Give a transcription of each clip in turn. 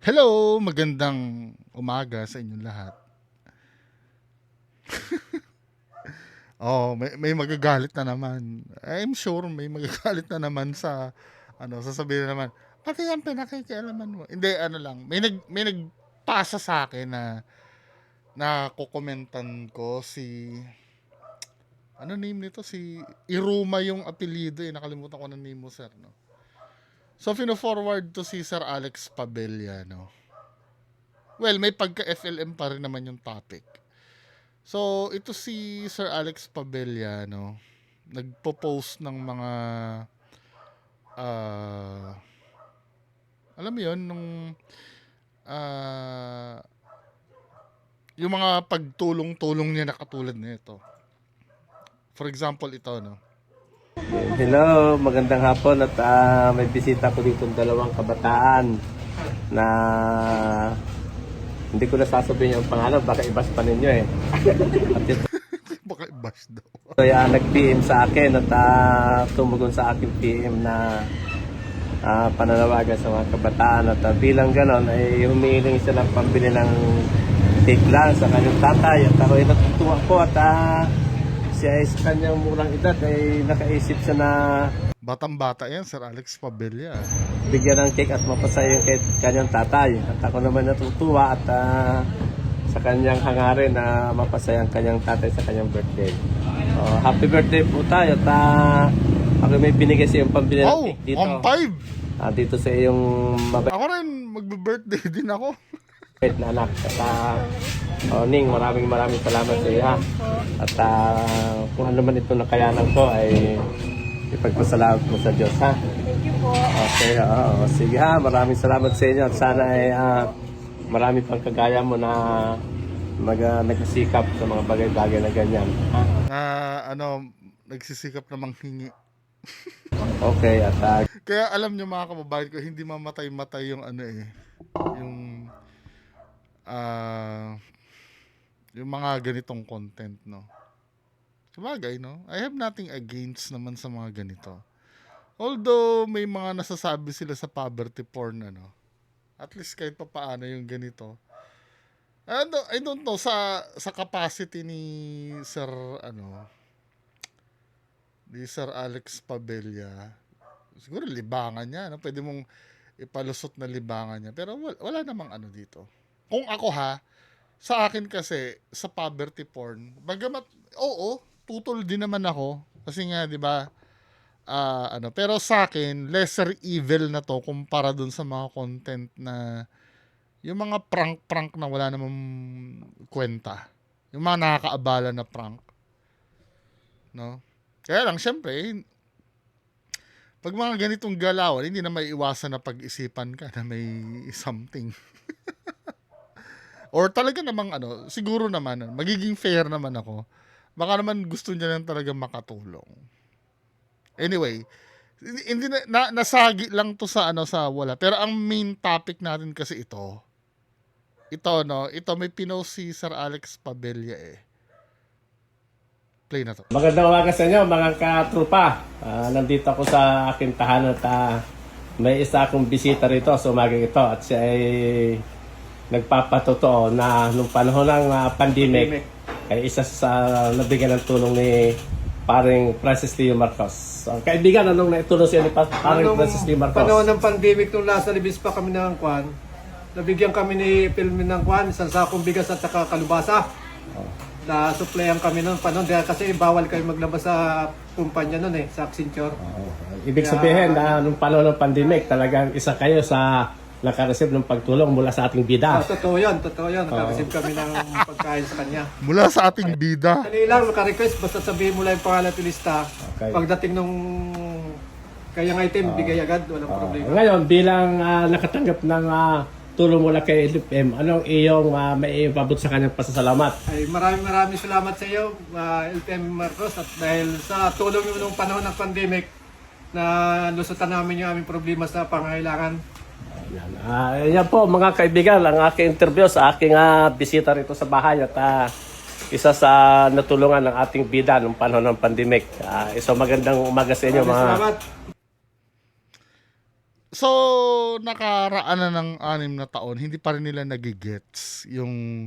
Hello, magandang umaga sa inyong lahat. Oh, may magagalit na naman. I'm sure may magagalit na naman sa sasabihin na naman, pati yan pinakikialaman mo. Hindi, ano lang, may nagpasa sa akin na nakokomentan ko si ano name nito, si Iruma yung apelyido, nakalimutan ko ng name mo, sir, no. So fino-forward to si Sir Alex Pabella, no. Well, may pagka-FLM pa rin naman yung topic. So, ito si Sir Alex Pabella, no, nagpo-post ng mga, ah, alam mo yun, ah, yung mga pagtulong-tulong niya na katulad nito. For example, ito, no. Hello, magandang hapon at may bisita ko dito dalawang kabataan na hindi ko na sasabihin yung pangalan, baka ibas pa ninyo eh. At ito Baka i-bash daw. ay nag-PM sa akin at tumugon sa aking PM na pananawagan sa mga kabataan at bilang ganon ay humihiling siya ng pambili ng cake lang sa kanyang tatay at ako ay natutuwa ko at siya ay sa kanyang murang edad ay nakaisip siya na Batang-bata yan, Sir Alex Pabella. bigyan ng cake at mapasaya yung kanyang tatay. At ako naman natutuwa at sa kanyang hangarin na mapasaya ang kanyang tatay sa kanyang birthday. Happy birthday po tayo at ako may binigay sa iyong pambili ng Oh, cake dito. 1.5. Dito sa iyong mabait Ako rin, magbe-birthday din ako. na anak. At Ning, maraming salamat sa iyo ha. At kung ano man ito nakayanan ko ay ipagpasalamat mo sa Diyos ha. Thank you po. Okay, oo. Sige ha, maraming salamat sa inyo at sana ay marami pang kagaya mo na nagsisikap sa mga bagay-bagay na ganyan. Ha? Na, nagsisikap na manghingi. Okay, at Kaya alam nyo mga kababayan ko, hindi mamatay-matay yung yung mga ganitong content, no. Sabagay, no. I have nothing against naman sa mga ganito. Although may mga nasasabi sila sa poverty porn, at least kahit pa paano yung ganito. I don't know sa capacity ni Sir ni Sir Alex Pabella. Siguro libangan niya, no? Pwede mong ipalusot na libangan niya. Pero wala namang dito. Kung ako sa akin kasi, sa poverty porn, bagamat, oo, tutol din naman ako. Kasi nga, di ba, pero sa akin, lesser evil na to kumpara dun sa mga content na, yung mga prank-prank na wala namang kwenta. Yung mga nakakaabala na prank. No? Kaya lang, syempre, pag mga ganitong galawan, hindi na maiiwasan na pag-isipan ka na may something. Or talaga namang siguro naman, magiging fair naman ako. Baka naman gusto niya lang talaga makatulong. Anyway, hindi nasagi lang to sa wala. Pero ang main topic natin kasi ito, may pinost si Sir Alex Pabella Play na to. magandang umaga sa inyo mga katrupa. Nandito ako sa aking tahanan at may isa akong bisita rito sa umagang ito at siya ay nagpapatotoo na nung panahon ng pandemic ay isa sa nabigyan ng tulong ni paring Francis Leo Marcos. Kaibigan, anong naitulong siya ni paring Francis Leo Marcos? Panahon ng pandemic, nung nasa libis pa kami ng kwan, nabigyan kami ni Pilmin ng kwan, isang sakong bigas at saka kalubasa. Na supplyan kami noon panahon kasi bawal kayo maglabas sa kumpanya noon sa Accenture. Ibig sabihin na nung panahon ng pandemic, talagang isa kayo sa nakareceive ng pagtulong mula sa ating bida. Totoo yun. Nakareceive kami ng pagkain sa kanya. Mula sa ating bida. Dali lang, maka-request, basta sabihin mo lang yung pangalan at lista. Okay. Pagdating nung kayang item, bigay agad, walang problema. Ngayon, bilang nakatanggap ng tulong mula kay LFM, anong iyong may ipabot sa kanyang pasasalamat? Ay, maraming salamat sa iyo, LTM Marcos, at dahil sa tulong mo nung panahon ng pandemic na lusutan namin yung aming problema sa pangangailangan. Yan po mga kaibigan, ang aking interview sa aking bisita rito sa bahay at isa sa natulungan ng ating bida nung panahon ng pandemic. Magandang umaga sa inyo mga... Salamat. So, nakaraan na ng 6 na taon, hindi pa rin nila nagigets yung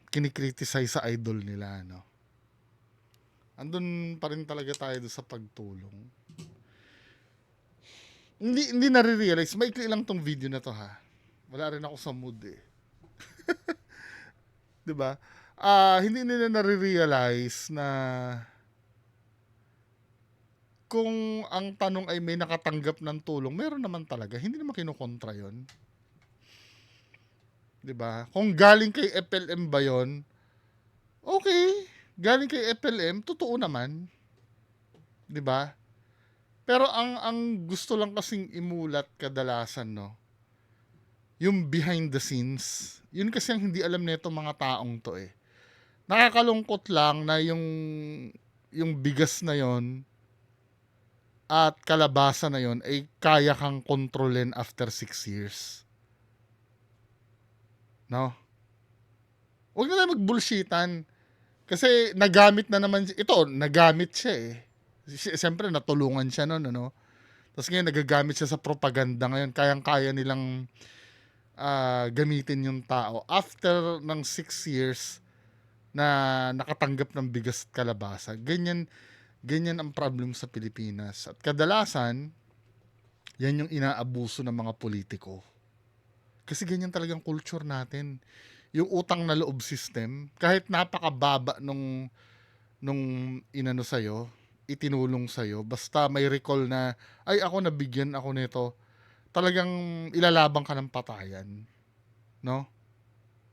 kinikriticize sa idol nila, no? Andun pa rin talaga tayo doon sa pagtulong. Hindi nare-realize, maikli lang tong video na to ha. Wala rin ako sa mood eh. 'Di ba? Hindi nila nare-realize na kung ang tanong ay may nakatanggap ng tulong, meron naman talaga. Hindi naman kinukontra 'yon. 'Di ba? Kung galing kay FLM ba 'yon, okay. Galing kay FLM, totoo naman. 'Di ba? Pero ang gusto lang kasing imulat kadalasan, no, yung behind the scenes. Yun kasi ang hindi alam nito mga taong to eh. Nakakalungkot lang na yung bigas na yon at kalabasa na yon ay kaya kang kontrolin after 6 years. No? Huwag na tayo magbullshitan. Kasi nagamit na naman, ito, nagamit siya eh. Siyempre, natulungan siya noon, ano? Tapos ngayon, nagagamit siya sa propaganda ngayon. Kayang-kaya nilang gamitin yung tao. After ng 6 years na nakatanggap ng bigas at kalabasa, ganyan ang problem sa Pilipinas. At kadalasan, yan yung inaabuso ng mga politiko. Kasi ganyan talagang culture natin. Yung utang na loob system, kahit napakababa nung inano sa'yo, itinulong sa'yo, basta may recall na, ay ako nabigyan ako nito, talagang ilalabang ka ng patayan. No?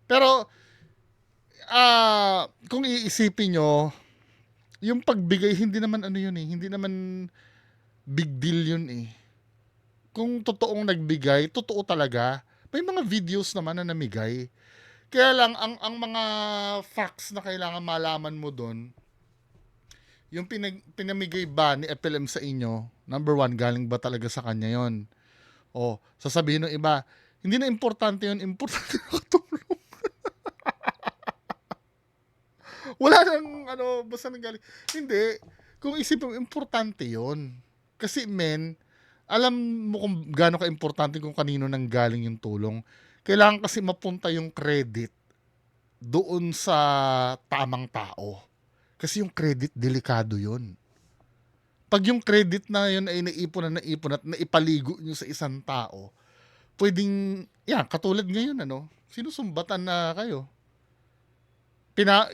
Pero, kung iisipin nyo, yung pagbigay, hindi naman ano yun eh, hindi naman big deal yun eh. Kung totoong nagbigay, totoo talaga. May mga videos naman na namigay. Kaya lang, ang mga facts na kailangan malaman mo doon, yung pinamigay ba ni FLM sa inyo, number 1, galing ba talaga sa kanya yon? O, sasabihin ng iba, hindi na importante yun, importante na katulong. Wala nang, basta nang galing. Hindi, kung isipin mo, importante yon. Kasi men, alam mo kung gaano ka-importante kung kanino nang galing yung tulong. Kailangan kasi mapunta yung credit doon sa tamang tao. Kasi yung credit, delikado yun. Pag yung credit na yun ay naipon at naipaligo nyo sa isang tao, pwedeng, katulad ngayon, sinusumbatan na kayo.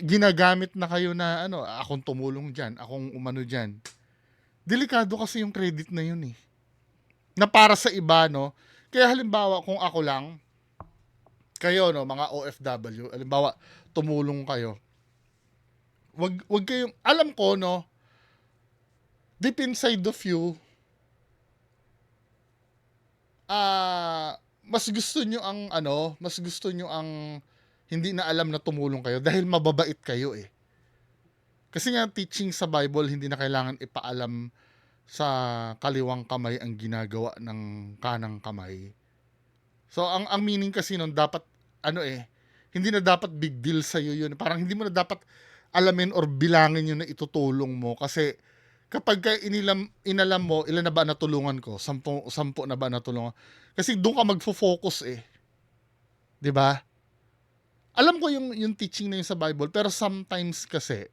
Ginagamit na kayo na, akong tumulong dyan, akong umano dyan. Delikado kasi yung credit na yun eh. Na para sa iba, no? Kaya halimbawa, kung ako lang, kayo, no, mga OFW, halimbawa, tumulong kayo. Wag kayong, alam ko, no, deep inside of you, mas gusto nyo ang hindi na alam na tumulong kayo dahil mababait kayo eh. Kasi nga teaching sa Bible, hindi na kailangan ipaalam sa kaliwang kamay ang ginagawa ng kanang kamay. So ang meaning kasi nun dapat hindi na dapat big deal sa iyo yun. Parang hindi mo na dapat alamin or bilangin yun na itutulong mo kasi kapag inalam mo, ilan na ba natulungan ko? 10 na ba natulungan? Kasi doon ka magfo-focus eh. 'Di ba? Alam ko yung teaching na yun sa Bible, pero sometimes kasi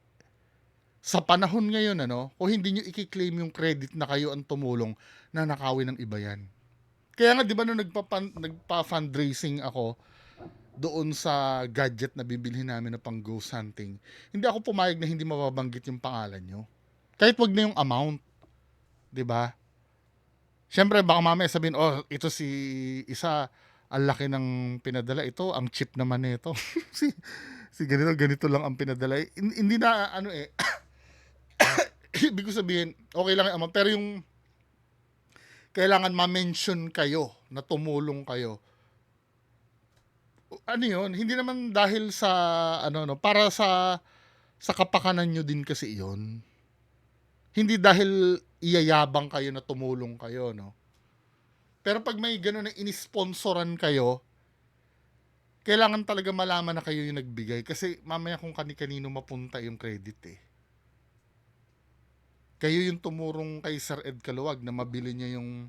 sa panahon ngayon, kung hindi nyo i-claim yung credit na kayo ang tumulong, nanakawin ng iba yan. Kaya nga, di ba, nung nagpa-fundraising ako doon sa gadget na bibilhin namin na pang ghost hunting, hindi ako pumayag na hindi mababanggit yung pangalan nyo. Kahit wag na yung amount. Di ba? Siyempre, baka mamaya sabihin, ito si isa, ang laki ng pinadala. Ito, ang cheap naman nito. si ganito lang ang pinadala. Hindi na, ibig ko sabihin, okay lang yung amount. Pero yung kailangan ma-mention kayo na tumulong kayo. Yun? Hindi naman dahil sa, para sa kapakanan nyo din kasi yun. Hindi dahil iyayabang kayo na tumulong kayo, no? Pero pag may gano'n na inisponsoran kayo, kailangan talaga malaman na kayo yung nagbigay kasi mamaya kung kani-kanino mapunta yung credit eh. Kayo yung tumurong kay Sir Ed Caluwag na mabili niya yung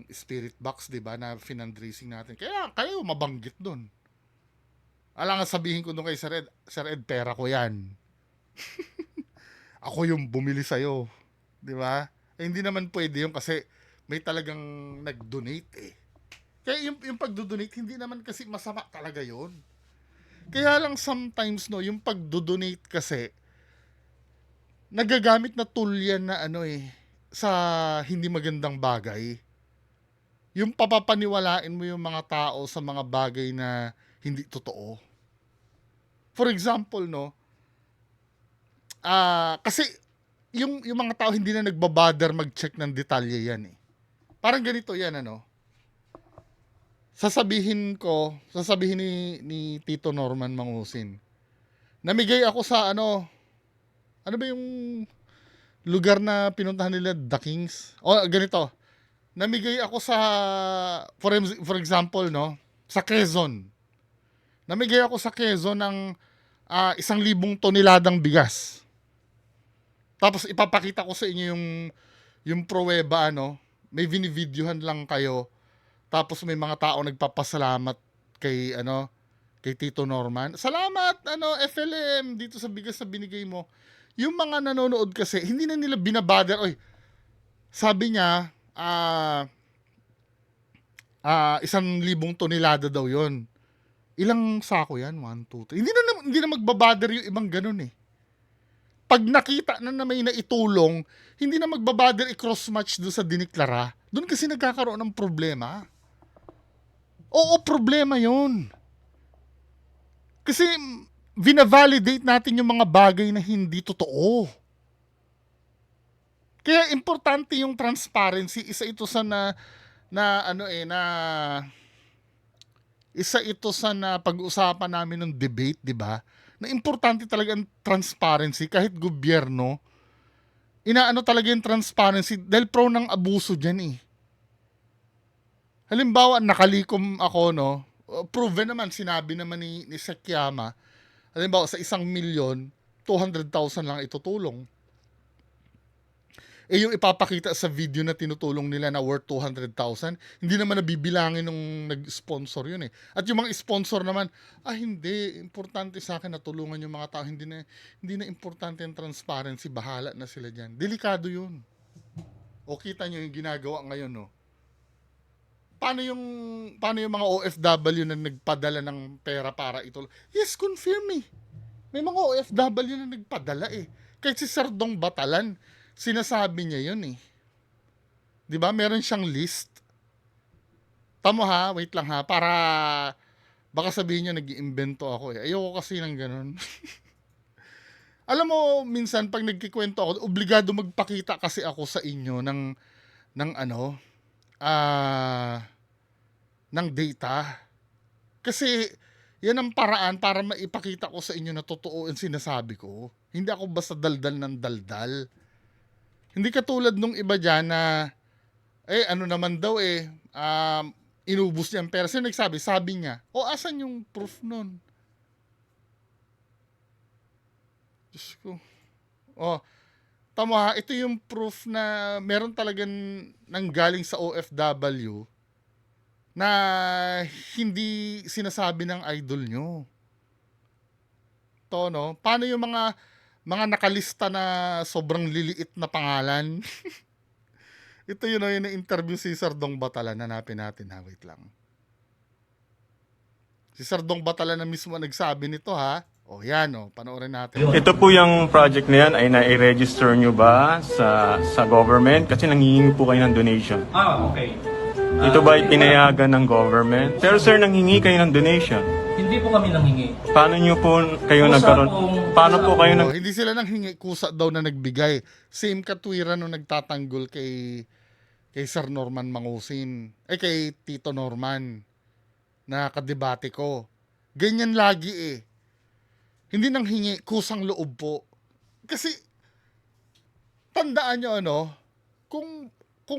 spirit box, 'di ba, na fundraising natin. Kaya kayo mabanggit doon. Alangan sabihin ko doon kay Sir Ed, pera ko 'yan. Ako yung bumili sa'yo, 'di ba? Eh, hindi naman pwede yun kasi may talagang nag-donate eh. Kaya yung pag-donate, hindi naman kasi masama talaga yun. Kaya lang sometimes, no, yung pag-donate kasi, nagagamit na tool yan na ano eh, sa hindi magandang bagay. Yung papapaniwalain mo yung mga tao sa mga bagay na hindi totoo. For example, no, kasi yung mga tao hindi na nagbabother mag-check ng detalye yan eh. Parang ganito yan, ano. Sasabihin ni Tito Norman Mangusin. Namigay ako sa ano ba yung lugar na pinuntahan nila, The Kings? O ganito. Namigay ako sa for example, no, sa Quezon. Namigay ako sa Quezon ng 1,000 toneladang bigas. Tapos ipapakita ko sa inyo yung pruweba, ano, may binivideohan lang kayo. Tapos may mga tao nagpapasalamat kay Tito Norman. Salamat FLM dito sa bigas na binigay mo. Yung mga nanonood kasi hindi na nila binabader. Oy, sabi niya 1,000 tonelada daw 'yon. Ilang sako 'yan? 1, 2, 3. Hindi na magbabader yung ibang ganun eh. Pag nakita na may naitulong, hindi na magbabader i-cross match doon sa diniklara. Doon kasi nagkakaroon ng problema. Oo, problema yun. Kasi vina-validate natin yung mga bagay na hindi totoo. Kaya importante yung transparency. Isa ito sa pag-usapan namin ng debate, di ba? Na importante talaga ang transparency kahit gobyerno. Inaano talaga yung transparency dahil prone ng abuso dyan eh. Halimbawa, nakalikom ako, no? Proven naman, sinabi naman ni Sekiyama. Halimbawa, sa 1,000,000, 200,000 lang itutulong. Eh, yung ipapakita sa video na tinutulong nila na worth 200,000, hindi naman nabibilangin nung nag-sponsor yun eh. At yung mga sponsor naman, hindi, importante sa akin na tulungan yung mga tao. Hindi na importante yung transparency, bahala na sila dyan. Delikado yun. O kita nyo yung ginagawa ngayon, no? Paano yung mga OFW na nagpadala ng pera para ito? Yes, confirm eh. May mga OFW na nagpadala eh. Kahit si Sir Dong Batalan, sinasabi niya yun eh. 'Di ba? Meron siyang list. Tamo ha, wait lang ha, para baka sabihin niyo nag-iimbento ako eh. Ayoko kasi ng ganun. Alam mo, minsan pag nagkikwento ako, obligado magpakita kasi ako sa inyo ng ng data. Kasi yan ang paraan para maipakita ko sa inyo na totoo ang sinasabi ko. Hindi ako basta daldal ng daldal. Hindi katulad nung iba dyan na naman daw inubos niya ang pera. Sino nagsabi? Sabi niya. Asan yung proof nun? Diyos ko. Tama ha, ito yung proof na meron talagang nanggaling sa OFW na hindi sinasabi ng idol nyo. To, no? Paano yung mga nakalista na sobrang liliit na pangalan? Ito yun, yung na-interview si Sir Dong Batalan. Hanapin natin ha, wait lang. Si Sir Dong Batalan na mismo nagsabi nito ha. Yan panoorin natin. Ito po yung project na yan ay na-register nyo ba sa government? Kasi nangihingi po kayo ng donation. Okay. Ito ba ay pinayagan ng government? Pero sir, nanghingi kayo ng donation. Hindi po kami nanghingi. Paano nyo po kayo nagkaroon? Paano po kayo Hindi sila nanghingi, kusa daw na nagbigay. Same katwiran nung nagtatanggol kay Sir Norman Mangusin. Kay Tito Norman na kadebate ko. Ganyan lagi eh. Hindi nang hingi, kusang loob po. Kasi, tandaan nyo kung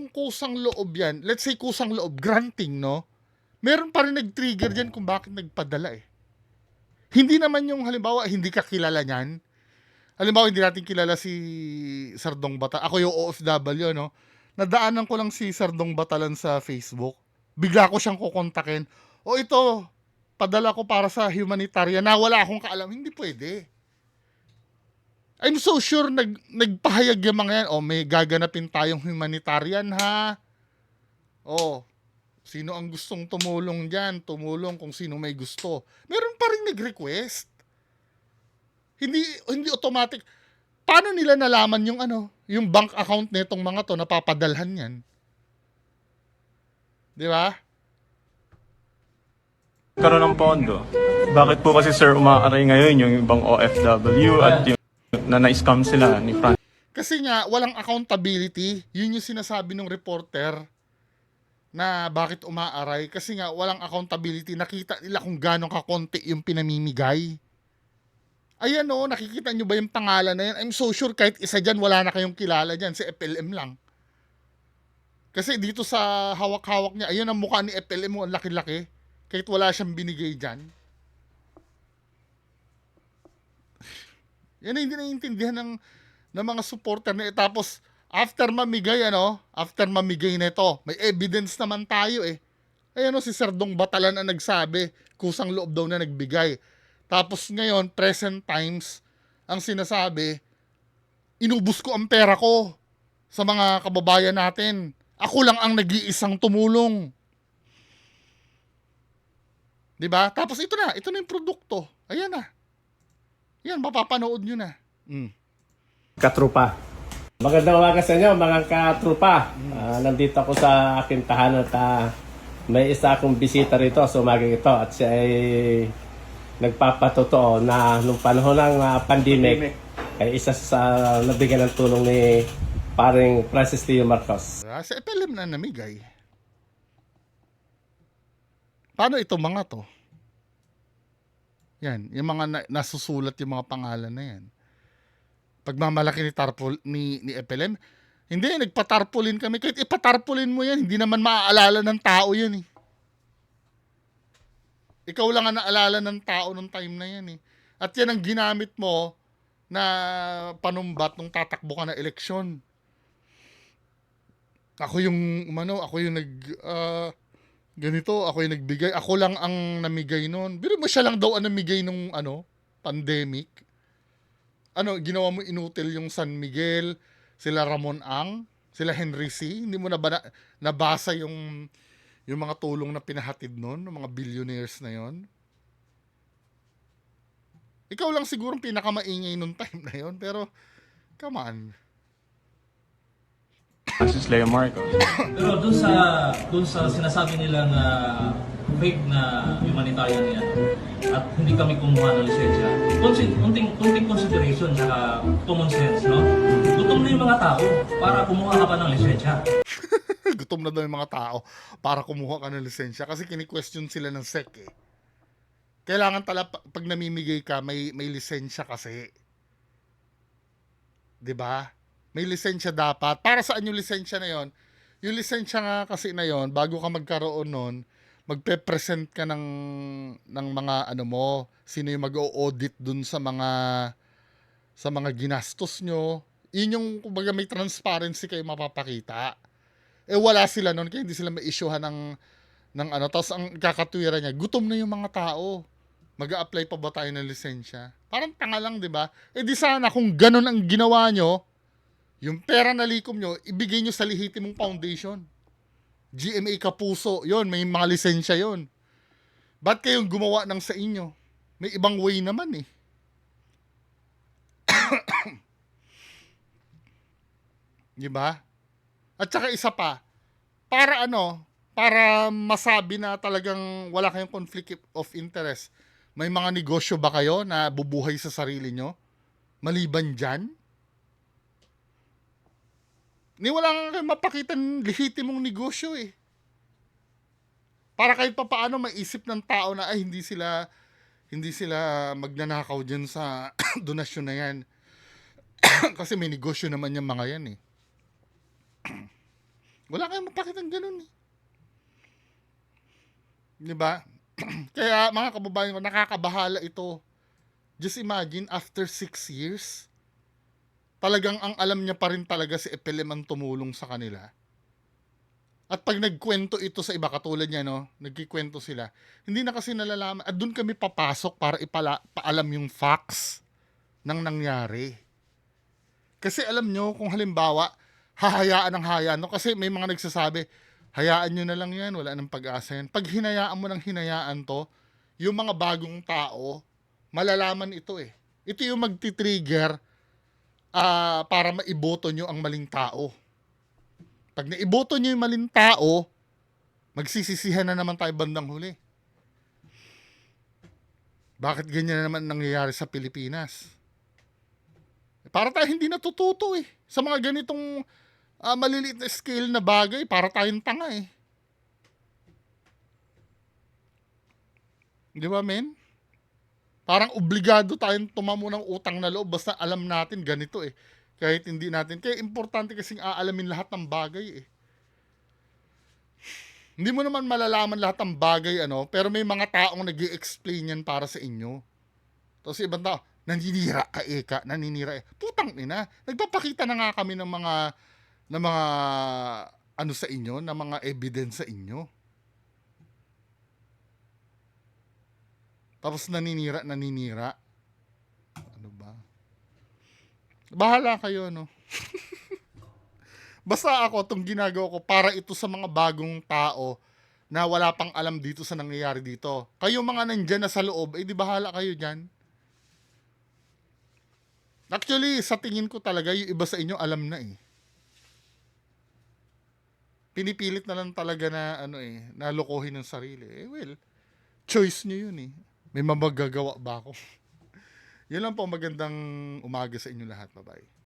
kusang loob yan, let's say kusang loob, granting, no? Meron pa rin nag-trigger dyan kung bakit nagpadala eh. Hindi naman yung halimbawa, hindi ka kilala niyan. Halimbawa, hindi natin kilala si Sardong Bata. Ako yung OFW, no? Nadaanan ko lang si Sardong Batalan sa Facebook. Bigla ko siyang kukontakin. O ito, padala ko para sa humanitarian na wala akong kaalam. Hindi pwede. I'm so sure nagpahayag yung mga yan. O may gaganapin tayong humanitarian ha. O, sino ang gustong tumulong dyan? Tumulong kung sino may gusto. Meron pa rin nag-request. Hindi automatic. Paano nila nalaman yung yung bank account nitong mga to na papadalhan yan? Di ba? Karoon ng pondo. Bakit po kasi sir umaaray ngayon yung ibang OFW at yung na na-scam sila ni Francis? Kasi nga, walang accountability. Yun yung sinasabi ng reporter na bakit umaaray. Kasi nga, walang accountability. Nakita nila kung gano'ng kakonti yung pinamimigay. Ayan o, nakikita nyo ba yung pangalan na yan? I'm so sure kahit isa dyan, wala na kayong kilala dyan. Si FLM lang. Kasi dito sa hawak-hawak niya, ayun ang mukha ni FLM mo, ang laki-laki. Kahit wala siyang binigay dyan. Yan ang hindi naiintindihan ng mga supporter na tapos after mamigay na ito, may evidence naman tayo eh. Ayan si Sardong Batalan ang nagsabi, kusang loob daw na nagbigay. Tapos ngayon, present times, ang sinasabi, inubos ko ang pera ko sa mga kababayan natin. Ako lang ang nag-iisang tumulong. 'Di ba? Tapos ito na yung produkto. Ayan na. Yan, mapapanood nyo na. Katrupa. Magandang umaga sa inyo mga katrupa. Nandito ako sa aking tahanan at may isa akong bisita rito sa umagang ito at siya ay nagpapatotoo na nung panahon ng pandemic ay isa sa nabigyan ng tulong ni paring Francis Leo Marcos. Sa FLM na namigay. Paano itong mga to? Yan, yung mga nasusulat yung mga pangalan na yan. Pagmamalaki ni FLM, hindi, nagpatarpulin kami. Kahit ipatarpulin mo yan, hindi naman maaalala ng tao yan eh. Ikaw lang ang naalala ng tao nung time na yan eh. At yan ang ginamit mo na panumbat nung tatakbo ka na eleksyon. Ako yung ganito, ako yung nagbigay. Ako lang ang namigay noon. Pero mo siya lang daw ang namigay nung pandemic. Ginawa mo inutil yung San Miguel, sila Ramon Ang, sila Henry C. Hindi mo na ba nabasa yung mga tulong na pinahatid noon, ng mga billionaires na yon? Ikaw lang siguro pinakamaingay nung time na yon, pero come on. Francis Leo Marcos. Pero dun sa sinasabi nilang fake na humanitarian yan at hindi kami kumuha ng lisensya. Kunting consideration sa common sense, no? Gutom na yung mga tao para kumuha ka pa ng lisensya. Gutom na daw yung mga tao para kumuha ka ng lisensya kasi kini-question sila ng SEC eh. Kailangan pag namimigay ka, may lisensya kasi. 'Di ba? May lisensya dapat. Para saan yung lisensya na yon? Yung lisensya nga kasi na yon, bago ka magkaroon nun, magpe-present ka ng mga sino yung mag-o-audit dun sa mga ginastos nyo. Yun yung kumbaga may transparency kayo mapapakita. Wala sila nun, kaya hindi sila ma-issuehan ng tapos ang kakatwira niya, gutom na yung mga tao. Mag-a-apply pa ba tayo ng lisensya? Parang tanga lang, di ba? Di sana kung ganun ang ginawa nyo, yung pera na likom nyo, ibigay nyo sa lehitimong foundation. GMA Kapuso, yon, may mga lisensya yon. Ba't kayong gumawa ng sa inyo? May ibang way naman eh. Di ba? At saka isa pa, para masabi na talagang wala kayong conflict of interest, may mga negosyo ba kayo na bubuhay sa sarili nyo? Maliban dyan? Wala nga kayo mapakitang lehitimong negosyo eh. Para kahit papaano maisip ng tao na hindi sila magnanakaw dyan sa donasyon na yan. Kasi may negosyo naman yung mga yan eh. Wala kayong mapakitang ganun eh. Diba? Kaya mga kababayan ko, nakakabahala ito. Just imagine, after 6 years, talagang ang alam niya pa rin talaga si Epilem ang tumulong sa kanila. At pag nagkwento ito sa iba, katulad niya, no, nagkikwento sila, hindi na kasi nalalaman. At doon kami papasok para paalam yung facts ng nangyari. Kasi alam nyo, kung halimbawa, hahayaan, no, kasi may mga nagsasabi, hayaan nyo na lang yan, wala nang pag-asa yan. Pag hinayaan mo ng hinayaan to, yung mga bagong tao, malalaman ito eh. Ito yung magti-trigger para maiboto nyo ang maling tao. Pag naiboto nyo yung maling tao, magsisisihan na naman tayo bandang huli. Bakit ganyan na naman nangyayari sa Pilipinas? Para tayo hindi natututo eh. Sa mga ganitong maliliit na scale na bagay, para tayong tanga eh. Di ba, men? Parang obligado tayong tumamo ng utang na loob basta alam natin ganito eh. Kahit hindi natin. Kaya importante kasing aalamin lahat ng bagay eh. Hindi mo naman malalaman lahat ng bagay, pero may mga taong nag-i-explain yan para sa inyo. Tapos ibang tao, naninira ka eka, naninira eh. Putang ina, nagpapakita na nga kami ng mga ano sa inyo, ng mga evidence sa inyo. Tapos naninira. Ano ba? Bahala kayo, no? Basta ako, itong ginagawa ko para ito sa mga bagong tao na wala pang alam dito sa nangyayari dito. Kayo mga nandyan na sa loob, di bahala kayo dyan. Actually, sa tingin ko talaga, yung iba sa inyo alam na eh. Pinipilit na lang talaga na, na lokohin ng sarili. Well, choice nyo yun eh. May magagawa ba ako? Yun lang po, magandang umaga sa inyo lahat. Bye-bye.